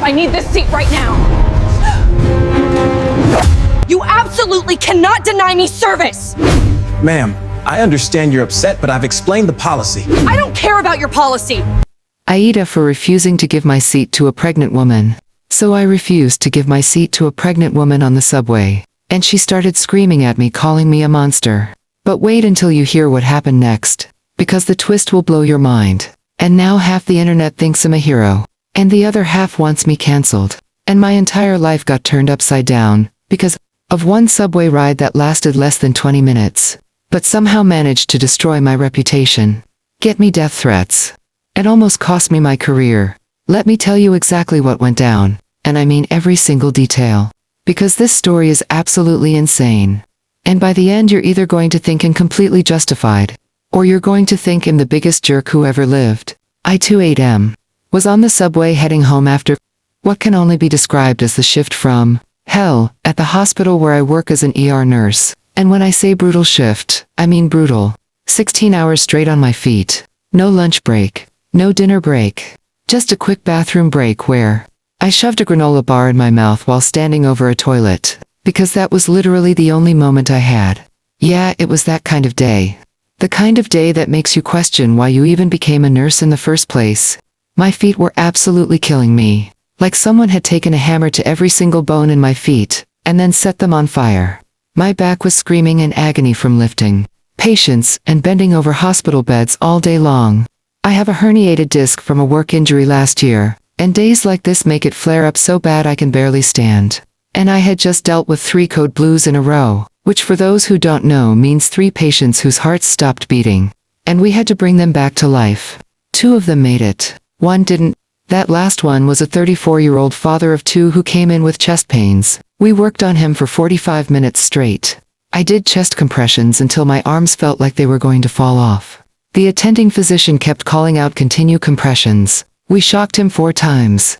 I need this seat right now. You absolutely cannot deny me service! Ma'am, I understand you're upset, but I've explained the policy. I don't care about your policy! AITA for refusing to give my seat to a pregnant woman. So I refused to give my seat to a pregnant woman on the subway. And she started screaming at me, calling me a monster. But wait until you hear what happened next. Because the twist will blow your mind. And now half the internet thinks I'm a hero. And the other half wants me cancelled. And my entire life got turned upside down, because of one subway ride that lasted less than 20 minutes. But somehow managed to destroy my reputation. Get me death threats. It almost cost me my career. Let me tell you exactly what went down. And I mean every single detail. Because this story is absolutely insane. And by the end you're either going to think I'm completely justified, or you're going to think I'm the biggest jerk who ever lived. I 28M. Was on the subway heading home after what can only be described as the shift from hell at the hospital where I work as an ER nurse. And when I say brutal shift, I mean brutal. 16 hours straight on my feet. No lunch break. No dinner break. Just a quick bathroom break where I shoved a granola bar in my mouth while standing over a toilet. Because that was literally the only moment I had. Yeah, it was that kind of day. The kind of day that makes you question why you even became a nurse in the first place. My feet were absolutely killing me. Like someone had taken a hammer to every single bone in my feet, and then set them on fire. My back was screaming in agony from lifting patients and bending over hospital beds all day long. I have a herniated disc from a work injury last year, and days like this make it flare up so bad I can barely stand. And I had just dealt with 3 code blues in a row, which for those who don't know means 3 patients whose hearts stopped beating. And we had to bring them back to life. 2 of them made it. 1 didn't. That last one was a 34-year-old father of 2 who came in with chest pains. We worked on him for 45 minutes straight. I did chest compressions until my arms felt like they were going to fall off. The attending physician kept calling out continue compressions. We shocked him 4 times.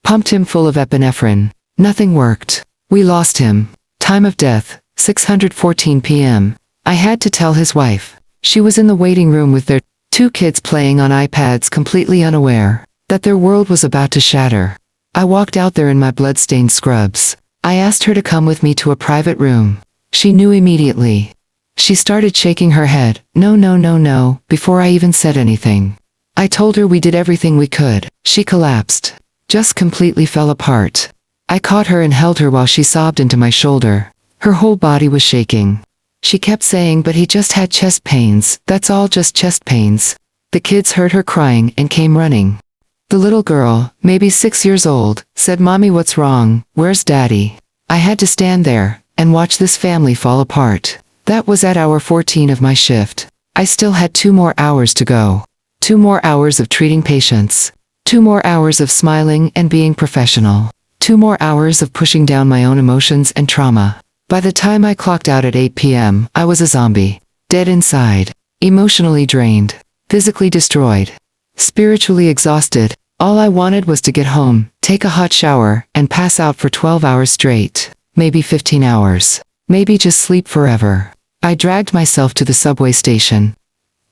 Pumped him full of epinephrine. Nothing worked. We lost him. Time of death, 6:14 p.m. I had to tell his wife. She was in the waiting room with their 2 kids playing on iPads, completely unaware that their world was about to shatter. I walked out there in my blood-stained scrubs. I asked her to come with me to a private room. She knew immediately. She started shaking her head, no, no, no, no, before I even said anything. I told her we did everything we could. She collapsed. Just completely fell apart. I caught her and held her while she sobbed into my shoulder. Her whole body was shaking. She kept saying, but he just had chest pains, that's all, just chest pains. The kids heard her crying and came running. The little girl, maybe 6 years old, said, "Mommy, what's wrong? Where's Daddy?" I had to stand there and watch this family fall apart. That was at hour 14 of my shift. I still had 2 more hours to go. 2 more hours of treating patients. 2 more hours of smiling and being professional. 2 more hours of pushing down my own emotions and trauma. By the time I clocked out at 8 p.m., I was a zombie. Dead inside. Emotionally drained. Physically destroyed. Spiritually exhausted. All I wanted was to get home, take a hot shower, and pass out for 12 hours straight. Maybe 15 hours. Maybe just sleep forever. I dragged myself to the subway station.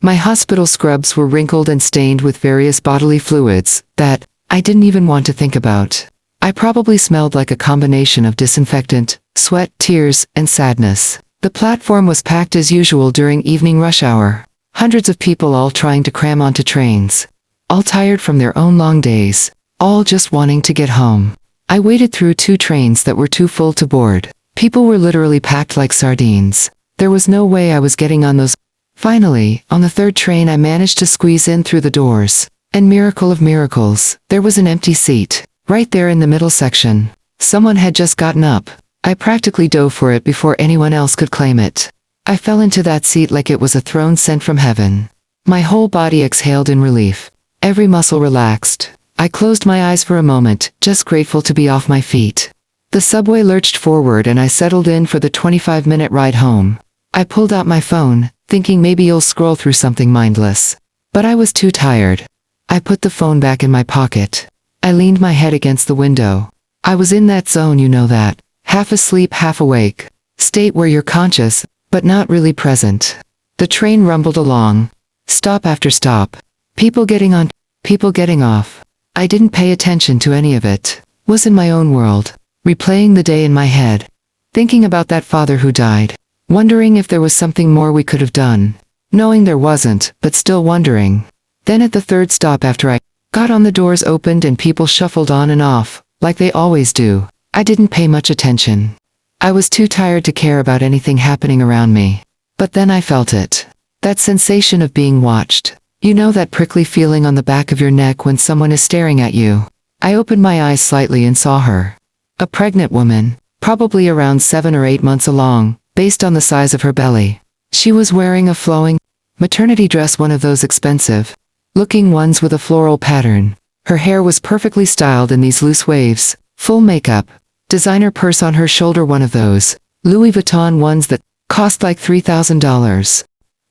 My hospital scrubs were wrinkled and stained with various bodily fluids that I didn't even want to think about. I probably smelled like a combination of disinfectant, sweat, tears, and sadness. The platform was packed as usual during evening rush hour. Hundreds of people all trying to cram onto trains. All tired from their own long days. All just wanting to get home. I waited through 2 trains that were too full to board. People were literally packed like sardines. There was no way I was getting on those. Finally, on the 3rd train I managed to squeeze in through the doors. And miracle of miracles, there was an empty seat. Right there in the middle section. Someone had just gotten up. I practically dove for it before anyone else could claim it. I fell into that seat like it was a throne sent from heaven. My whole body exhaled in relief. Every muscle relaxed. I closed my eyes for a moment, just grateful to be off my feet. The subway lurched forward and I settled in for the 25-minute ride home. I pulled out my phone, thinking maybe you'll scroll through something mindless. But I was too tired. I put the phone back in my pocket. I leaned my head against the window. I was in that zone, you know that. Half asleep, half awake. State where you're conscious, but not really present. The train rumbled along. Stop after stop. People getting on, people getting off. I didn't pay attention to any of it. Was in my own world, replaying the day in my head, thinking about that father who died, wondering if there was something more we could have done, knowing there wasn't, but still wondering. Then at the third stop after I got on, the doors opened and people shuffled on and off, like they always do. I didn't pay much attention. I was too tired to care about anything happening around me. But then I felt it. That sensation of being watched. You know that prickly feeling on the back of your neck when someone is staring at you. I opened my eyes slightly and saw her. A pregnant woman, probably around 7 or 8 months along, based on the size of her belly. She was wearing a flowing maternity dress, one of those expensive looking ones with a floral pattern. Her hair was perfectly styled in these loose waves, full makeup, designer purse on her shoulder, one of those Louis Vuitton ones that cost like $3,000.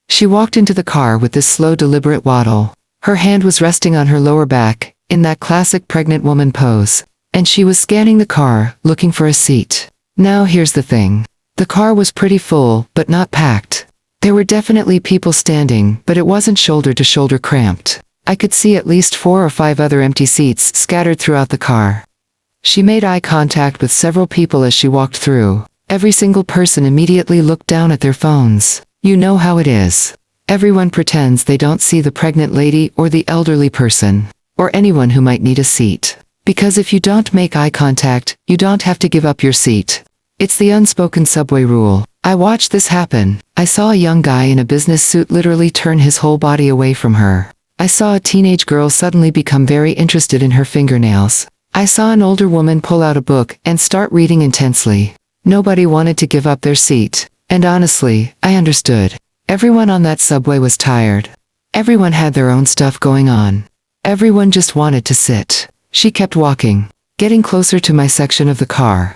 She walked into the car with this slow, deliberate waddle. Her hand was resting on her lower back, in that classic pregnant woman pose, and she was scanning the car, looking for a seat. Now here's the thing. The car was pretty full, but not packed. There were definitely people standing, but it wasn't shoulder to shoulder cramped. I could see at least 4 or 5 other empty seats scattered throughout the car. She made eye contact with several people as she walked through. Every single person immediately looked down at their phones. You know how it is. Everyone pretends they don't see the pregnant lady or the elderly person, or anyone who might need a seat. Because if you don't make eye contact, you don't have to give up your seat. It's the unspoken subway rule. I watched this happen. I saw a young guy in a business suit literally turn his whole body away from her. I saw a teenage girl suddenly become very interested in her fingernails. I saw an older woman pull out a book and start reading intensely. Nobody wanted to give up their seat. And honestly, I understood. Everyone on that subway was tired. Everyone had their own stuff going on. Everyone just wanted to sit. She kept walking, getting closer to my section of the car.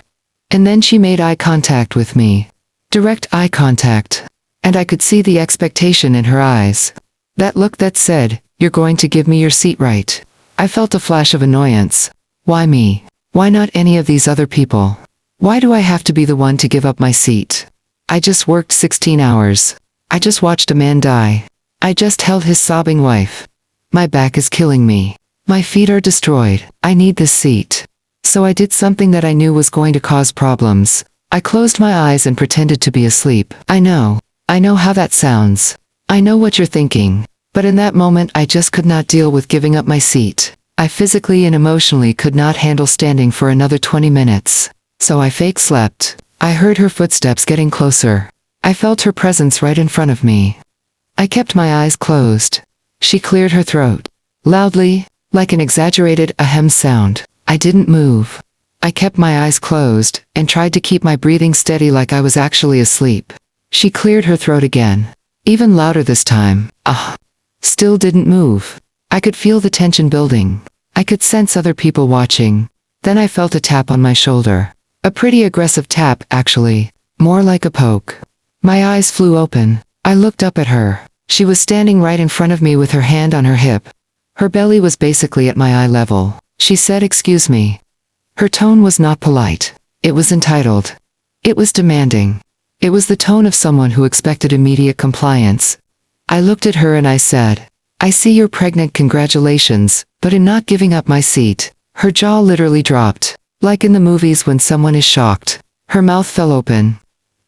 And then she made eye contact with me. Direct eye contact. And I could see the expectation in her eyes. That look that said, "You're going to give me your seat, right?" I felt a flash of annoyance. Why me? Why not any of these other people? Why do I have to be the one to give up my seat? I just worked 16 hours. I just watched a man die. I just held his sobbing wife. My back is killing me. My feet are destroyed. I need this seat. So I did something that I knew was going to cause problems. I closed my eyes and pretended to be asleep. I know how that sounds. I know what you're thinking. But in that moment I just could not deal with giving up my seat. I physically and emotionally could not handle standing for another 20 minutes. So I fake slept. I heard her footsteps getting closer. I felt her presence right in front of me. I kept my eyes closed. She cleared her throat. Loudly, like an exaggerated ahem sound. I didn't move. I kept my eyes closed, and tried to keep my breathing steady like I was actually asleep. She cleared her throat again. Even louder this time. Still didn't move. I could feel the tension building. I could sense other people watching. Then I felt a tap on my shoulder. A pretty aggressive tap, actually. More like a poke. My eyes flew open. I looked up at her. She was standing right in front of me with her hand on her hip. Her belly was basically at my eye level. She said, "Excuse me." Her tone was not polite. It was entitled. It was demanding. It was the tone of someone who expected immediate compliance. I looked at her and I said, "I see you're pregnant, congratulations, but in not giving up my seat." Her jaw literally dropped. Like in the movies when someone is shocked. Her mouth fell open.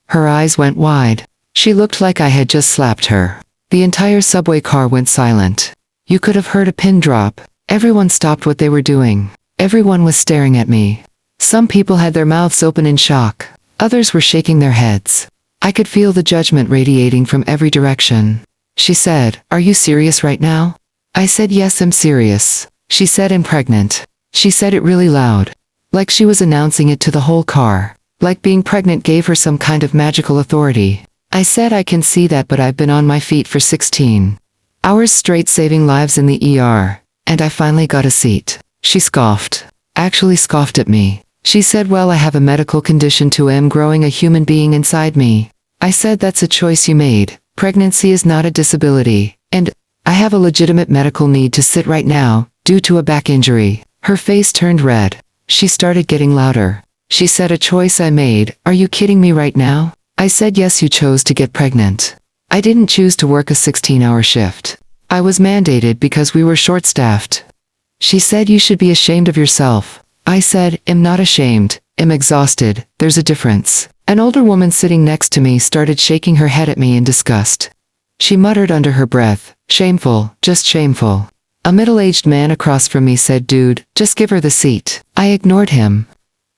Her eyes went wide. She looked like I had just slapped her. The entire subway car went silent. You could have heard a pin drop. Everyone stopped what they were doing. Everyone was staring at me. Some people had their mouths open in shock. Others were shaking their heads. I could feel the judgment radiating from every direction. She said, "Are you serious right now?" I said, "Yes, I'm serious." She said, "I'm pregnant." She said it really loud. Like she was announcing it to the whole car. Like being pregnant gave her some kind of magical authority. I said, "I can see that, but I've been on my feet for 16 hours straight saving lives in the ER. And I finally got a seat." She scoffed. Actually scoffed at me. She said, "Well, I have a medical condition too. I'm growing a human being inside me." I said, "That's a choice you made. Pregnancy is not a disability. And I have a legitimate medical need to sit right now, due to a back injury." Her face turned red. She started getting louder. She said, "A choice I made. Are you kidding me right now?" I said, "Yes, you chose to get pregnant. I didn't choose to work a 16-hour shift. I was mandated because we were short-staffed." She said, "You should be ashamed of yourself." I said, I'm not ashamed, I'm exhausted, there's a difference. An older woman sitting next to me started shaking her head at me in disgust. She muttered under her breath, shameful, just shameful. A middle-aged man across from me said, dude, just give her the seat. I ignored him.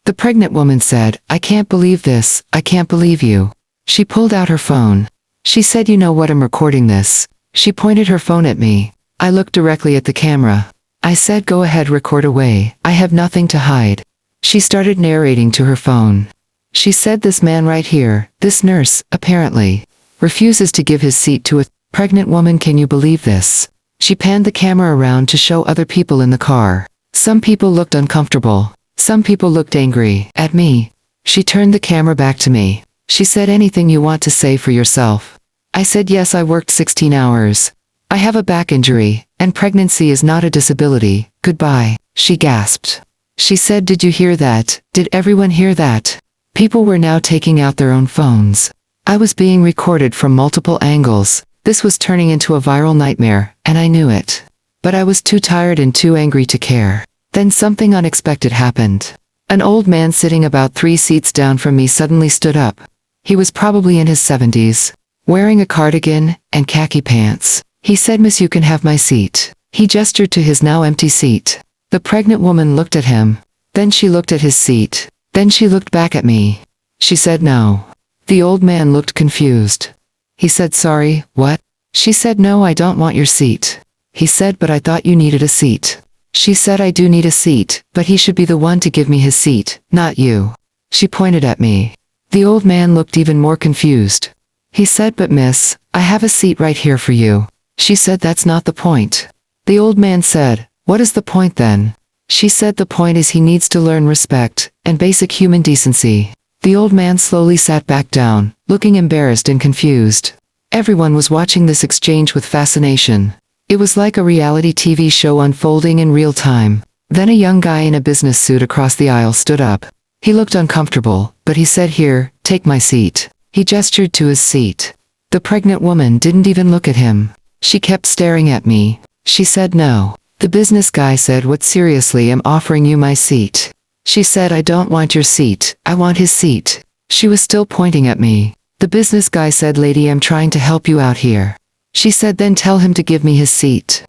The pregnant woman said, I can't believe this, I can't believe you. She pulled out her phone. She said, you know what, I'm recording this. She pointed her phone at me. I looked directly at the camera. I said, go ahead, record away, I have nothing to hide. She started narrating to her phone. She said, this man right here, this nurse, apparently, refuses to give his seat to a pregnant woman. Can you believe this? She panned the camera around to show other people in the car. Some people looked uncomfortable. Some people looked angry at me. She turned the camera back to me. She said, anything you want to say for yourself? I said, yes, I worked 16 hours. I have a back injury, and pregnancy is not a disability. Goodbye. She gasped. She said, did you hear that? Did everyone hear that? People were now taking out their own phones. I was being recorded from multiple angles. This was turning into a viral nightmare, and I knew it. But I was too tired and too angry to care. Then something unexpected happened. An old man sitting about 3 seats down from me suddenly stood up. He was probably in his 70s, wearing a cardigan and khaki pants. He said, Miss, you can have my seat. He gestured to his now empty seat. The pregnant woman looked at him. Then she looked at his seat. Then she looked back at me. She said no. The old man looked confused. He said, sorry, what? She said, no, I don't want your seat. He said, but I thought you needed a seat. She said, I do need a seat, but he should be the one to give me his seat, not you. She pointed at me. The old man looked even more confused. He said, but miss, I have a seat right here for you. She said, that's not the point. The old man said, what is the point then? She said, the point is he needs to learn respect and basic human decency. The old man slowly sat back down, looking embarrassed and confused. Everyone was watching this exchange with fascination. It was like a reality TV show unfolding in real time. Then a young guy in a business suit across the aisle stood up. He looked uncomfortable, but he said, here, take my seat. He gestured to his seat. The pregnant woman didn't even look at him. She kept staring at me. She said no. The business guy said, what, seriously, I'm offering you my seat. She said, I don't want your seat, I want his seat. She was still pointing at me. The business guy said, lady, I'm trying to help you out here. She said, then tell him to give me his seat.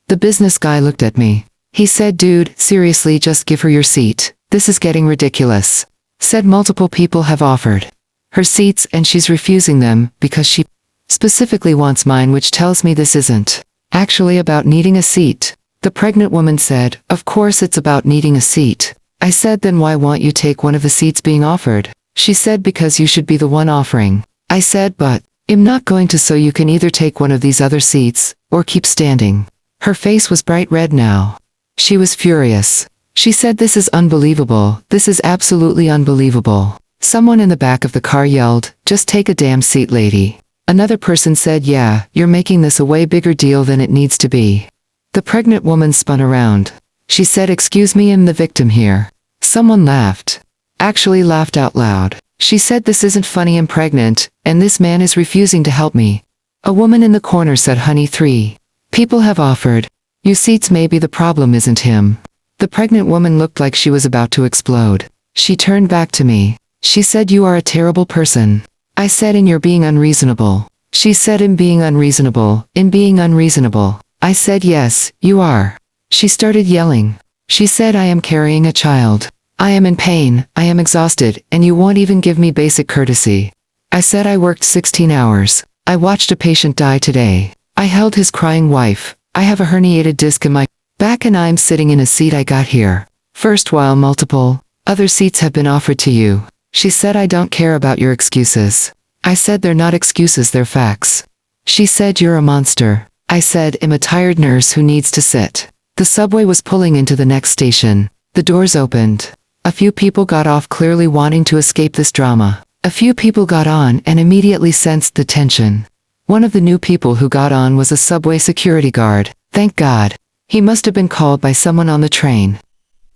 The business guy looked at me. He said, dude, seriously, just give her your seat. This is getting ridiculous. Said multiple people have offered her seats and she's refusing them because she specifically wants mine, which tells me this isn't actually about needing a seat. The pregnant woman said, of course it's about needing a seat. I said, then why won't you take one of the seats being offered? She said, because you should be the one offering. I said, but I'm not going to, so you can either take one of these other seats or keep standing. Her face was bright red now. She was furious. She said, this is unbelievable, this is absolutely unbelievable. Someone in the back of the car yelled, just take a damn seat, lady. Another person said, yeah, you're making this a way bigger deal than it needs to be. The pregnant woman spun around. She said, excuse me, I'm the victim here. Someone laughed. Actually laughed out loud. She said, this isn't funny, I'm pregnant, and this man is refusing to help me. A woman in the corner said, honey, 3 people have offered you seats, maybe the problem isn't him. The pregnant woman looked like she was about to explode. She turned back to me. She said, you are a terrible person. I said, and you're being unreasonable. She said, in being unreasonable, in being unreasonable. I said, yes, you are. She started yelling. She said, I am carrying a child. I am in pain, I am exhausted, and you won't even give me basic courtesy. I said, I worked 16 hours. I watched a patient die today. I held his crying wife. I have a herniated disc in my back and I'm sitting in a seat I got here first while multiple other seats have been offered to you. She said, I don't care about your excuses. I said, they're not excuses, they're facts. She said, you're a monster. I said, I'm a tired nurse who needs to sit. The subway was pulling into the next station. The doors opened. A few people got off, clearly wanting to escape this drama. A few people got on and immediately sensed the tension. One of the new people who got on was a subway security guard. Thank God. He must have been called by someone on the train.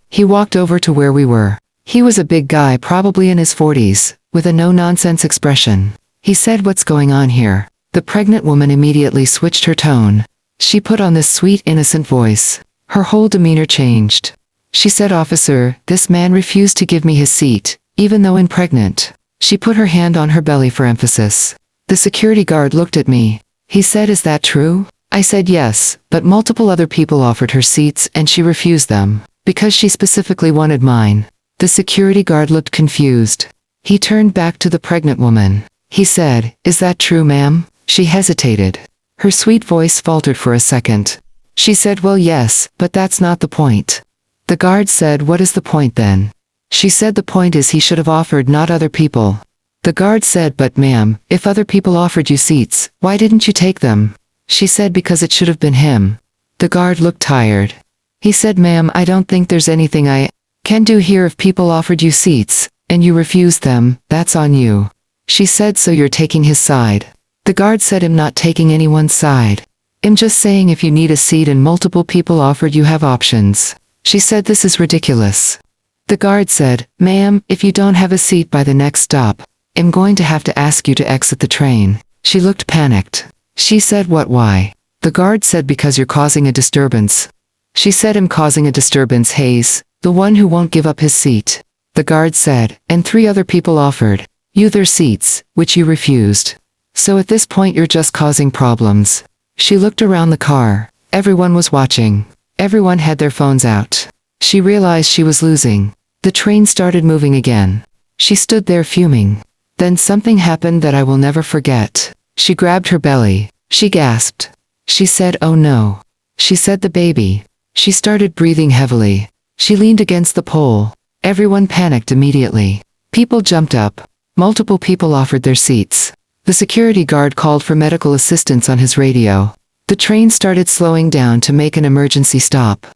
He walked over to where we were. He was a big guy, probably in his 40s, with a no-nonsense expression. He said, what's going on here? The pregnant woman immediately switched her tone. She put on this sweet, innocent voice. Her whole demeanor changed. She said, "Officer, this man refused to give me his seat, even though I'm pregnant." She put her hand on her belly for emphasis. The security guard looked at me. He said, "Is that true?" I said yes, but multiple other people offered her seats and she refused them, because she specifically wanted mine. The security guard looked confused. He turned back to the pregnant woman. He said, "Is that true, ma'am?" She hesitated. Her sweet voice faltered for a second. She said, "Well, yes, but that's not the point." The guard said, "What is the point then?" She said, "The point is he should have offered, not other people." The guard said, "But ma'am, if other people offered you seats, why didn't you take them?" She said, "Because it should have been him." The guard looked tired. He said, "Ma'am, I don't think there's anything I can do here. If people offered you seats, and you refused them, that's on you." She said, "So you're taking his side?" The guard said, "I'm not taking anyone's side. I'm just saying if you need a seat and multiple people offered, you have options." She said, "This is ridiculous." The guard said, "Ma'am, if you don't have a seat by the next stop, I'm going to have to ask you to exit the train." She looked panicked. She said, "What, why?" The guard said, "Because you're causing a disturbance." She said, "I'm causing a disturbance, Hayes, the one who won't give up his seat." The guard said, "And 3 other people offered you their seats, which you refused. So at this point you're just causing problems." She looked around the car. Everyone was watching. Everyone had their phones out. She realized she was losing. The train started moving again. She stood there fuming. Then something happened that I will never forget. She grabbed her belly. She gasped. She said, "Oh no." She said, "The baby." She started breathing heavily. She leaned against the pole. Everyone panicked immediately. People jumped up. Multiple people offered their seats. The security guard called for medical assistance on his radio. The train started slowing down to make an emergency stop.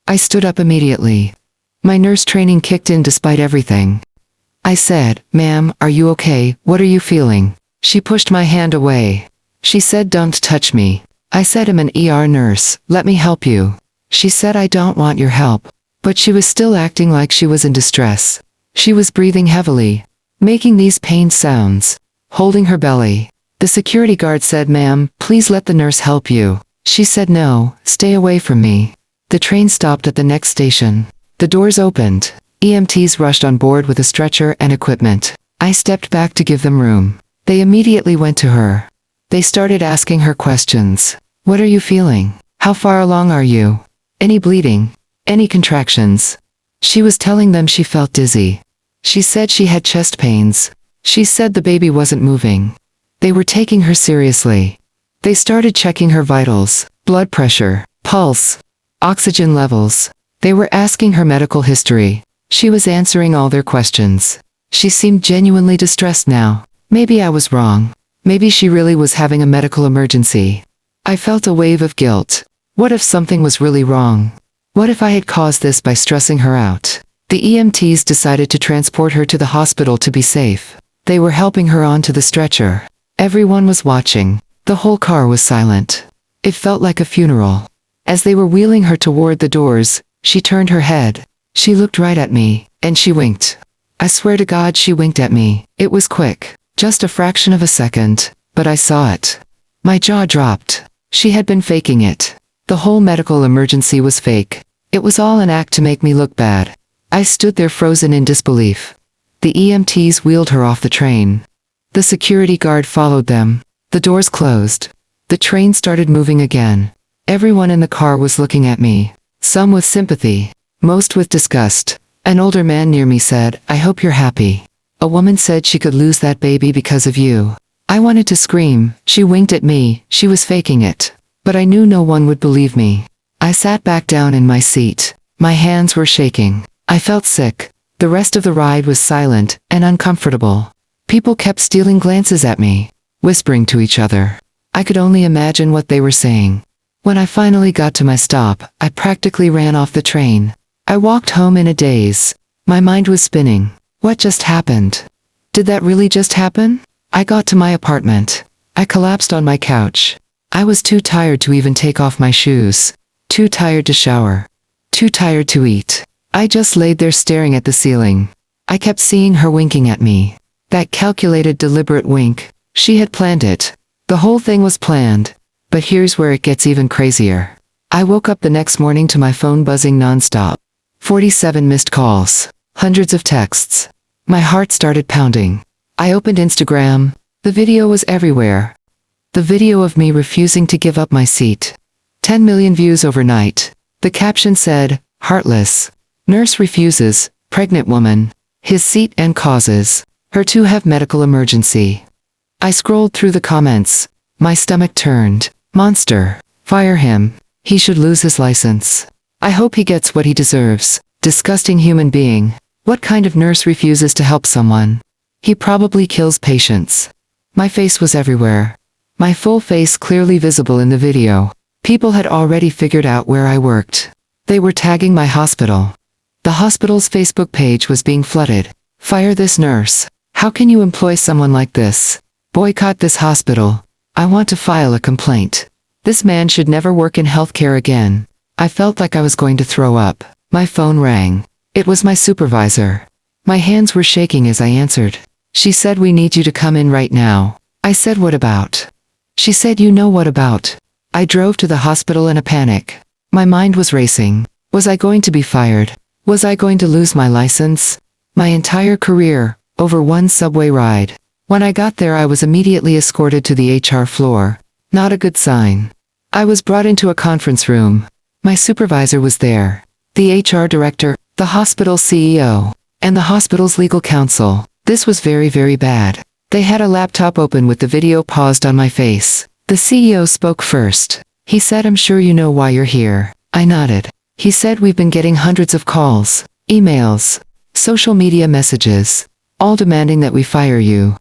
I stood up immediately. My nurse training kicked in despite everything. I said, "Ma'am, are you okay? What are you feeling?" She pushed my hand away. She said, "Don't touch me." I said, "I'm an ER nurse, let me help you." She said, "I don't want your help." But she was still acting like she was in distress. She was breathing heavily, making these pained sounds, holding her belly. The security guard said, "Ma'am, please let the nurse help you." She said, "No, stay away from me." The train stopped at the next station. The doors opened. EMTs rushed on board with a stretcher and equipment. I stepped back to give them room. They immediately went to her. They started asking her questions. "What are you feeling? How far along are you? Any bleeding? Any contractions?" She was telling them she felt dizzy. She said she had chest pains. She said the baby wasn't moving. They were taking her seriously. They started checking her vitals, blood pressure, pulse, oxygen levels. They were asking her medical history. She was answering all their questions. She seemed genuinely distressed now. Maybe I was wrong. Maybe she really was having a medical emergency. I felt a wave of guilt. What if something was really wrong? What if I had caused this by stressing her out? The EMTs decided to transport her to the hospital to be safe. They were helping her onto the stretcher. Everyone was watching. The whole car was silent. It felt like a funeral. As they were wheeling her toward the doors, she turned her head. She looked right at me, and she winked. I swear to God she winked at me. It was quick, just a fraction of a second, but I saw it. My jaw dropped. She had been faking it. The whole medical emergency was fake. It was all an act to make me look bad. I stood there frozen in disbelief. The EMTs wheeled her off the train. The security guard followed them. The doors closed. The train started moving again. Everyone in the car was looking at me. Some with sympathy, most with disgust. An older man near me said, "I hope you're happy. A woman said she could lose that baby because of you." I wanted to scream. She winked at me. She was faking it. But I knew no one would believe me. I sat back down in my seat. My hands were shaking. I felt sick. The rest of the ride was silent and uncomfortable. People kept stealing glances at me, whispering to each other. I could only imagine what they were saying. When I finally got to my stop, I practically ran off the train. I walked home in a daze. My mind was spinning. What just happened? Did that really just happen? I got to my apartment. I collapsed on my couch. I was too tired to even take off my shoes. Too tired to shower. Too tired to eat. I just laid there staring at the ceiling. I kept seeing her winking at me. That calculated, deliberate wink. She had planned it. The whole thing was planned. But here's where it gets even crazier. I woke up the next morning to my phone buzzing nonstop. 47 missed calls. Hundreds of texts. My heart started pounding. I opened Instagram. The video was everywhere. The video of me refusing to give up my seat. 10 million views overnight. The caption said, "Heartless. Nurse refuses, pregnant woman. His seat and causes. Her to have medical emergency." I scrolled through the comments. My stomach turned. Monster. Fire him. He should lose his license. I hope he gets what he deserves. Disgusting human being. What kind of nurse refuses to help someone? He probably kills patients. My face was everywhere. My full face clearly visible in the video. People had already figured out where I worked. They were tagging my hospital. The hospital's Facebook page was being flooded. Fire this nurse. How can you employ someone like this? Boycott this hospital. I want to file a complaint. This man should never work in healthcare again. I felt like I was going to throw up. My phone rang. It was my supervisor. My hands were shaking as I answered. She said, "We need you to come in right now." I said, "What about?" She said, "You know what about." I drove to the hospital in a panic. My mind was racing. Was I going to be fired? Was I going to lose my license? My entire career, over one subway ride. When I got there, I was immediately escorted to the HR floor. Not a good sign. I was brought into a conference room. My supervisor was there. The HR director, the hospital CEO, and the hospital's legal counsel. This was very, very bad. They had a laptop open with the video paused on my face. The CEO spoke first. He said, "I'm sure you know why you're here." I nodded. He said, "We've been getting hundreds of calls, emails, social media messages, all demanding that we fire you."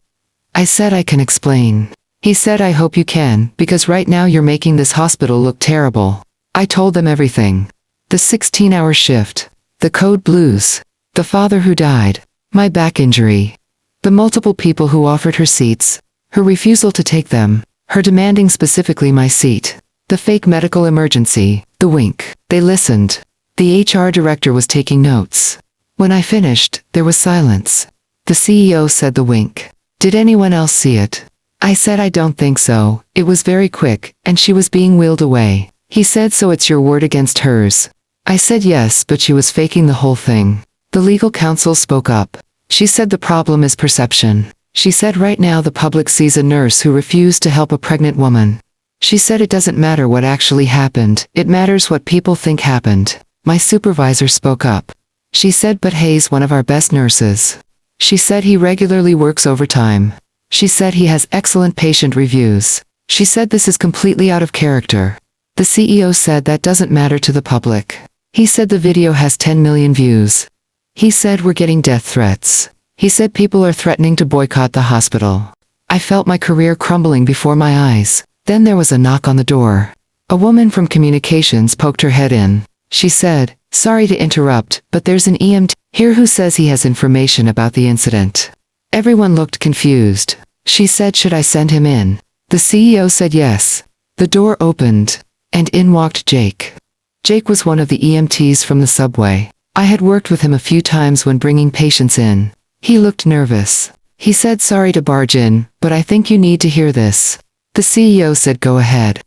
I said, "I can explain." He said, "I hope you can, because right now you're making this hospital look terrible." I told them everything. The 16-hour shift, the code blues, the father who died, my back injury, the multiple people who offered her seats, her refusal to take them, her demanding specifically my seat, the fake medical emergency, the wink. They listened. The HR director was taking notes. When I finished, there was silence. The CEO said the wink. "Did anyone else see it?" I said, "I don't think so. It was very quick, and she was being wheeled away." He said, "So it's your word against hers?" I said yes, but she was faking the whole thing. The legal counsel spoke up. She said the problem is perception. She said right now the public sees a nurse who refused to help a pregnant woman. She said it doesn't matter what actually happened, it matters what people think happened. My supervisor spoke up. She said, "But Hayes, one of our best nurses." She said he regularly works overtime. She said he has excellent patient reviews. She said this is completely out of character. The CEO said that doesn't matter to the public. He said the video has 10 million views. He said we're getting death threats. He said people are threatening to boycott the hospital. I felt my career crumbling before my eyes. Then there was a knock on the door. A woman from communications poked her head in. She said, "Sorry to interrupt, but there's an EMT here who says he has information about the incident." Everyone looked confused. She said, "Should I send him in?" The CEO said yes. The door opened, and in walked Jake. Jake was one of the EMTs from the subway. I had worked with him a few times when bringing patients in. He looked nervous. He said, "Sorry to barge in, but I think you need to hear this." The CEO said, "Go ahead."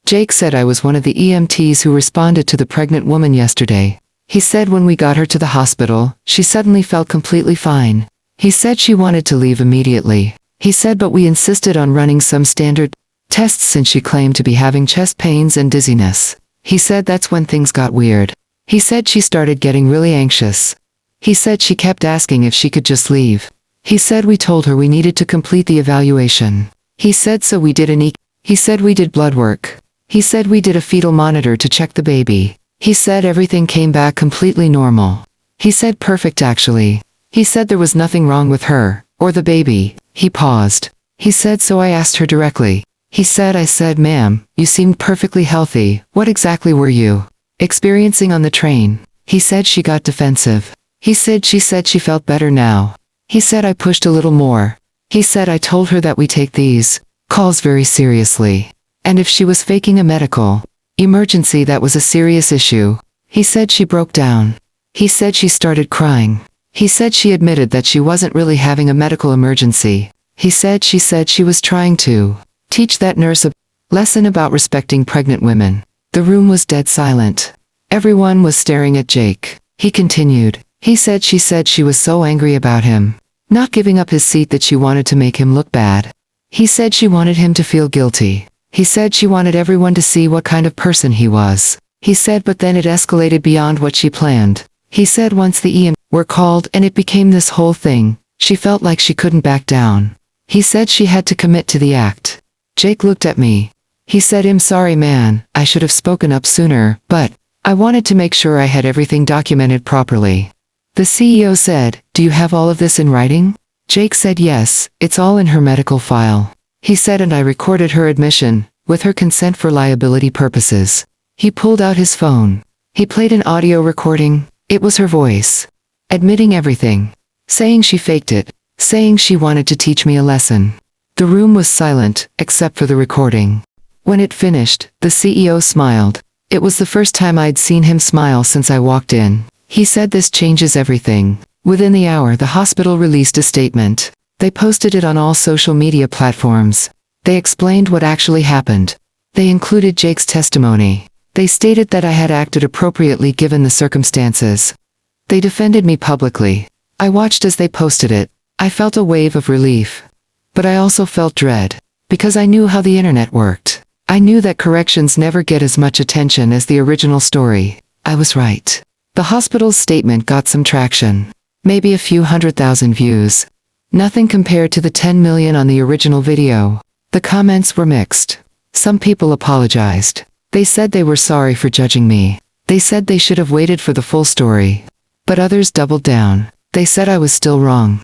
Jake said I was one of the EMTs who responded to the pregnant woman yesterday. He said when we got her to the hospital, she suddenly felt completely fine. He said she wanted to leave immediately. He said but we insisted on running some standard tests since she claimed to be having chest pains and dizziness. He said that's when things got weird. He said she started getting really anxious. He said she kept asking if she could just leave. He said we told her we needed to complete the evaluation. He said so we did He said we did blood work. He said we did a fetal monitor to check the baby. He said everything came back completely normal. He said perfect actually. He said there was nothing wrong with her, or the baby. He paused. He said so I asked her directly. He said I said, "Ma'am, you seemed perfectly healthy. What exactly were you experiencing on the train?" He said she got defensive. He said she felt better now. He said I pushed a little more. He said I told her that we take these calls very seriously. And if she was faking a medical emergency, that was a serious issue. He said she broke down. He said she started crying. He said she admitted that she wasn't really having a medical emergency. He said she was trying to teach that nurse a lesson about respecting pregnant women. The room was dead silent. Everyone was staring at Jake. He continued. He said she was so angry about him not giving up his seat that she wanted to make him look bad. He said she wanted him to feel guilty. He said she wanted everyone to see what kind of person he was. He said but then it escalated beyond what she planned. He said once the EM were called and it became this whole thing, she felt like she couldn't back down. He said she had to commit to the act. Jake looked at me. He said, "I'm sorry man, I should have spoken up sooner, but I wanted to make sure I had everything documented properly." The CEO said, "Do you have all of this in writing?" Jake said yes, it's all in her medical file. He said and I recorded her admission, with her consent for liability purposes. He pulled out his phone. He played an audio recording. It was her voice. Admitting everything. Saying she faked it. Saying she wanted to teach me a lesson. The room was silent, except for the recording. When it finished, the CEO smiled. It was the first time I'd seen him smile since I walked in. He said this changes everything. Within the hour the hospital released a statement. They posted it on all social media platforms. They explained what actually happened. They included Jake's testimony. They stated that I had acted appropriately given the circumstances. They defended me publicly. I watched as they posted it. I felt a wave of relief. But I also felt dread. Because I knew how the internet worked. I knew that corrections never get as much attention as the original story. I was right. The hospital's statement got some traction. Maybe a few 100,000 views. Nothing compared to the 10 million on the original video. The comments were mixed. Some people apologized. They said they were sorry for judging me. They said they should have waited for the full story. But others doubled down. They said I was still wrong.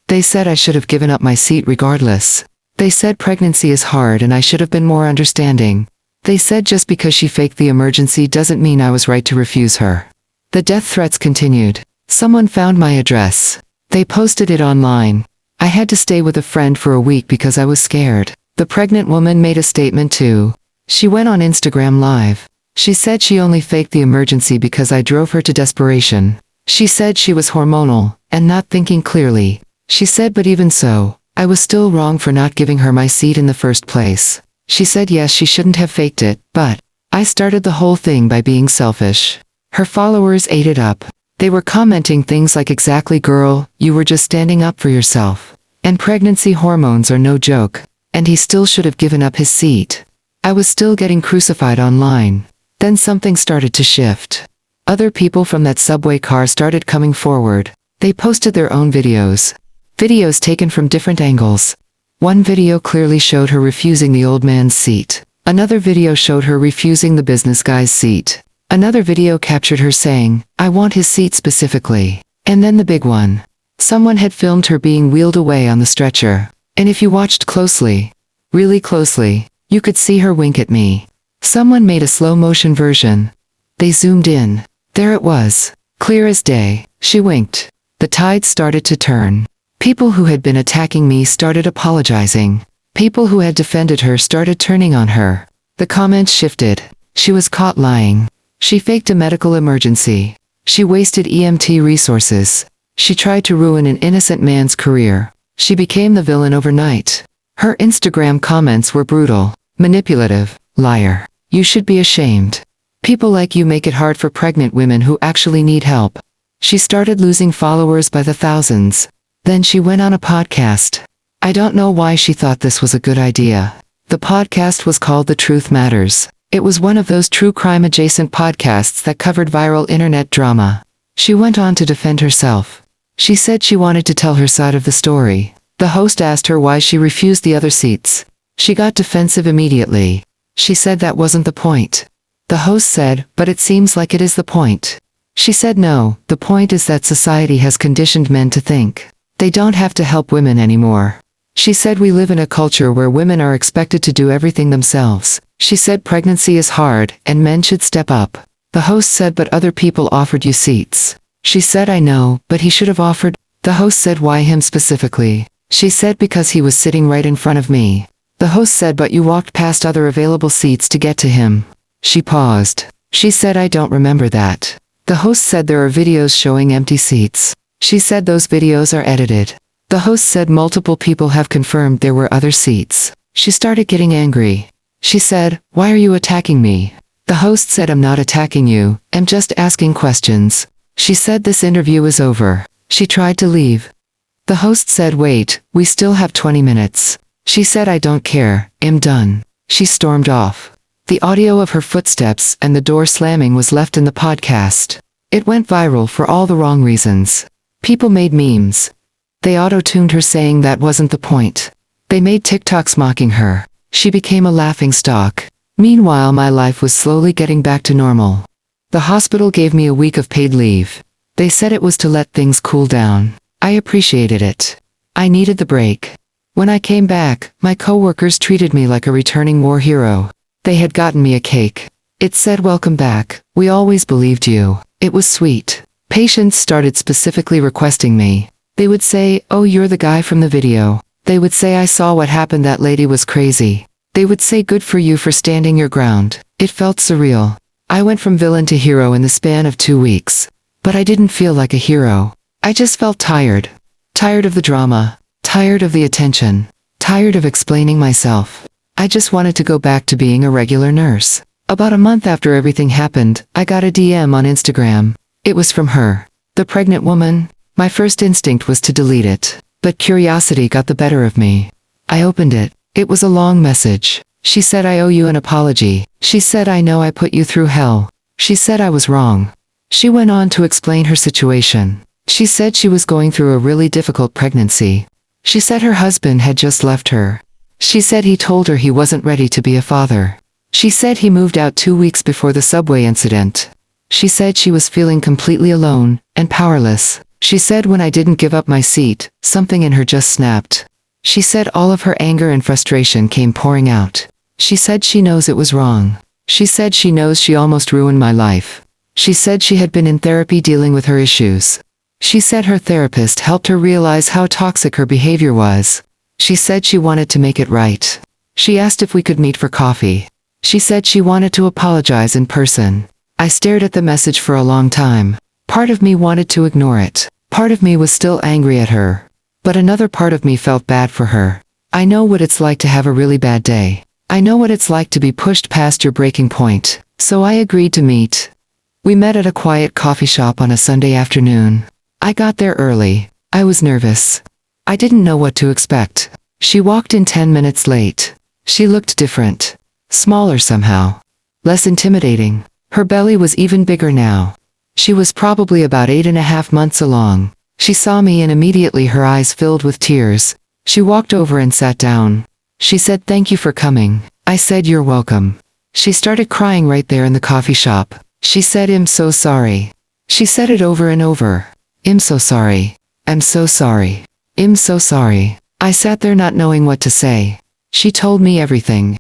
They said I should have given up my seat regardless. They said pregnancy is hard and I should have been more understanding. They said just because she faked the emergency doesn't mean I was right to refuse her. The death threats continued. Someone found my address. They posted it online. I had to stay with a friend for a week because I was scared. The pregnant woman made a statement too. She went on Instagram Live. She said she only faked the emergency because I drove her to desperation. She said she was hormonal, and not thinking clearly. She said but even so, I was still wrong for not giving her my seat in the first place. She said yes she shouldn't have faked it, but I started the whole thing by being selfish. Her followers ate it up. They were commenting things like exactly girl, you were just standing up for yourself. And pregnancy hormones are no joke. And he still should have given up his seat. I was still getting crucified online. Then something started to shift. Other people from that subway car started coming forward. They posted their own videos. Videos taken from different angles. One video clearly showed her refusing the old man's seat. Another video showed her refusing the business guy's seat. Another video captured her saying, I want his seat specifically. And then the big one. Someone had filmed her being wheeled away on the stretcher. And if you watched closely, really closely, you could see her wink at me. Someone made a slow motion version. They zoomed in. There it was. Clear as day. She winked. The tide started to turn. People who had been attacking me started apologizing. People who had defended her started turning on her. The comments shifted. She was caught lying. She faked a medical emergency. She wasted EMT resources. She tried to ruin an innocent man's career. She became the villain overnight. Her Instagram comments were brutal, manipulative, liar. You should be ashamed. People like you make it hard for pregnant women who actually need help. She started losing followers by the thousands. Then she went on a podcast. I don't know why she thought this was a good idea. The podcast was called The Truth Matters. It was one of those true crime adjacent podcasts that covered viral internet drama. She went on to defend herself. She said she wanted to tell her side of the story. The host asked her why she refused the other seats. She got defensive immediately. She said that wasn't the point. The host said, but it seems like it is the point. She said no, the point is that society has conditioned men to think they don't have to help women anymore. She said we live in a culture where women are expected to do everything themselves. She said pregnancy is hard, and men should step up. The host said but other people offered you seats. She said I know, but he should have offered. The host said why him specifically? She said because he was sitting right in front of me. The host said but you walked past other available seats to get to him. She paused. She said I don't remember that. The host said there are videos showing empty seats. She said those videos are edited. The host said multiple people have confirmed there were other seats. She started getting angry. She said, why are you attacking me? The host said I'm not attacking you, I'm just asking questions. She said this interview is over. She tried to leave. The host said, wait, we still have 20 minutes. She said, I don't care, I'm done. She stormed off. The audio of her footsteps and the door slamming was left in the podcast. It went viral for all the wrong reasons. People made memes. They auto-tuned her saying that wasn't the point. They made TikToks mocking her. She became a laughingstock. Meanwhile, my life was slowly getting back to normal. The hospital gave me a week of paid leave. They said it was to let things cool down. I appreciated it. I needed the break. When I came back, my coworkers treated me like a returning war hero. They had gotten me a cake. It said, welcome back, we always believed you. It was sweet. Patients started specifically requesting me. They would say, oh, you're the guy from the video. They would say, I saw what happened, that lady was crazy. They would say, good for you for standing your ground. It felt surreal. I went from villain to hero in the span of 2 weeks. But I didn't feel like a hero. I just felt tired. Tired of the drama. Tired of the attention. Tired of explaining myself. I just wanted to go back to being a regular nurse. About a month after everything happened, I got a DM on Instagram. It was from her. The pregnant woman. My first instinct was to delete it. But curiosity got the better of me. I opened it. It was a long message. She said, I owe you an apology. She said, I know I put you through hell. She said I was wrong. She went on to explain her situation. She said she was going through a really difficult pregnancy. She said her husband had just left her. She said he told her he wasn't ready to be a father. She said he moved out 2 weeks before the subway incident. She said she was feeling completely alone and powerless. She said when I didn't give up my seat, something in her just snapped. She said all of her anger and frustration came pouring out. She said she knows it was wrong. She said she knows she almost ruined my life. She said she had been in therapy dealing with her issues. She said her therapist helped her realize how toxic her behavior was. She said she wanted to make it right. She asked if we could meet for coffee. She said she wanted to apologize in person. I stared at the message for a long time. Part of me wanted to ignore it. Part of me was still angry at her. But another part of me felt bad for her. I know what it's like to have a really bad day. I know what it's like to be pushed past your breaking point. So I agreed to meet. We met at a quiet coffee shop on a Sunday afternoon. I got there early. I was nervous. I didn't know what to expect. She walked in 10 minutes late. She looked different. Smaller somehow. Less intimidating. Her belly was even bigger now. She was probably about 8.5 months along. She saw me and immediately her eyes filled with tears. She walked over and sat down. She said, thank you for coming. I said, you're welcome. She started crying right there in the coffee shop. She said, I'm so sorry. She said it over and over. I'm so sorry. I'm so sorry. I'm so sorry. I sat there not knowing what to say. She told me everything.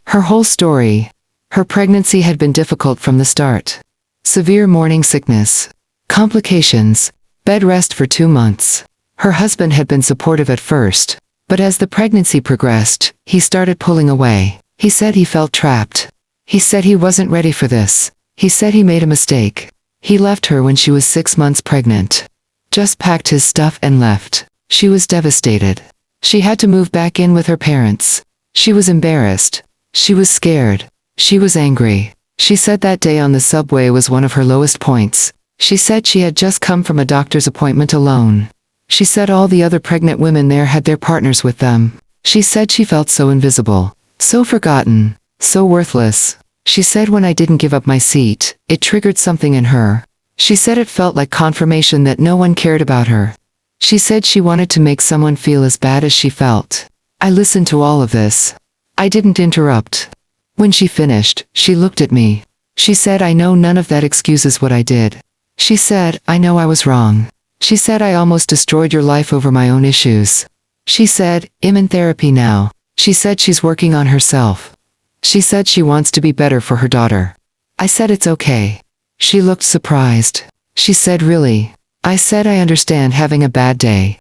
Her whole story. Her pregnancy had been difficult from the start. Severe morning sickness. Complications. Bed rest for 2 months. Her husband had been supportive at first, but as the pregnancy progressed, he started pulling away. He said he felt trapped. He said he wasn't ready for this. He said he made a mistake. He left her when she was 6 months pregnant. Just packed his stuff and left. She was devastated. She had to move back in with her parents. She was embarrassed. She was scared. She was angry. She said that day on the subway was one of her lowest points. She said she had just come from a doctor's appointment alone. She said all the other pregnant women there had their partners with them. She said she felt so invisible, so forgotten, so worthless. She said when I didn't give up my seat, it triggered something in her. She said it felt like confirmation that no one cared about her. She said she wanted to make someone feel as bad as she felt. I listened to all of this. I didn't interrupt. When she finished, she looked at me. She said, I know none of that excuses what I did. She said, I know I was wrong. She said I almost destroyed your life over my own issues. She said, I'm in therapy now. She said she's working on herself. She said she wants to be better for her daughter. I said it's okay. She looked surprised. She said, really? I said I understand having a bad day.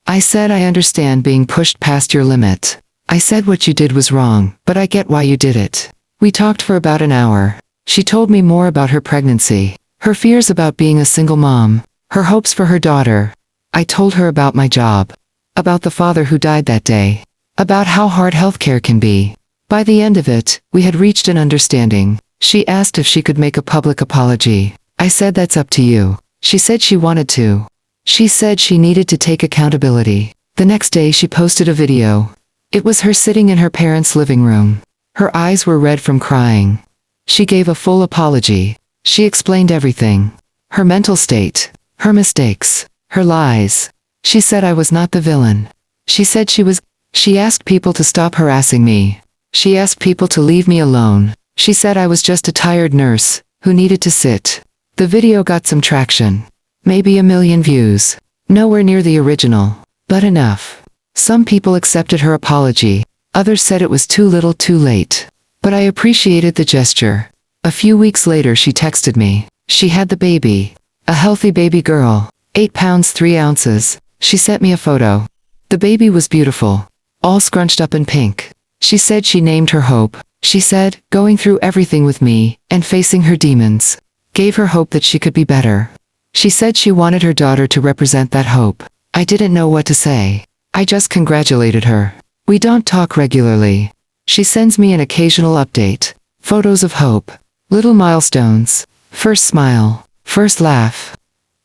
I said I understand being pushed past your limit. I said what you did was wrong, but I get why you did it. We talked for about an hour. She told me more about her pregnancy, her fears about being a single mom, her hopes for her daughter. I told her about my job, about the father who died that day, about how hard healthcare can be. By the end of it, we had reached an understanding. She asked if she could make a public apology. I said that's up to you. She said she wanted to. She said she needed to take accountability. The next day she posted a video. It was her sitting in her parents' living room. Her eyes were red from crying. She gave a full apology. She explained everything. Her mental state, her mistakes, her lies. She said I was not the villain. She said she asked people to stop harassing me. She asked people to leave me alone. She said I was just a tired nurse who needed to sit. The video got some traction. Maybe 1 million views. Nowhere near the original, but enough. Some people accepted her apology. Others said it was too little too late. But I appreciated the gesture. A few weeks later she texted me. She had the baby. A healthy baby girl. 8 pounds 3 ounces. She sent me a photo. The baby was beautiful. All scrunched up in pink. She said she named her Hope. She said, going through everything with me, and facing her demons, gave her hope that she could be better. She said she wanted her daughter to represent that hope. I didn't know what to say. I just congratulated her. We don't talk regularly. She sends me an occasional update. Photos of hope. Little milestones. First smile. First laugh.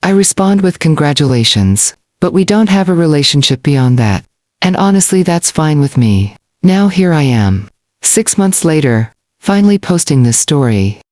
I respond with congratulations. But we don't have a relationship beyond that. And honestly that's fine with me. Now here I am. 6 months later, finally posting this story.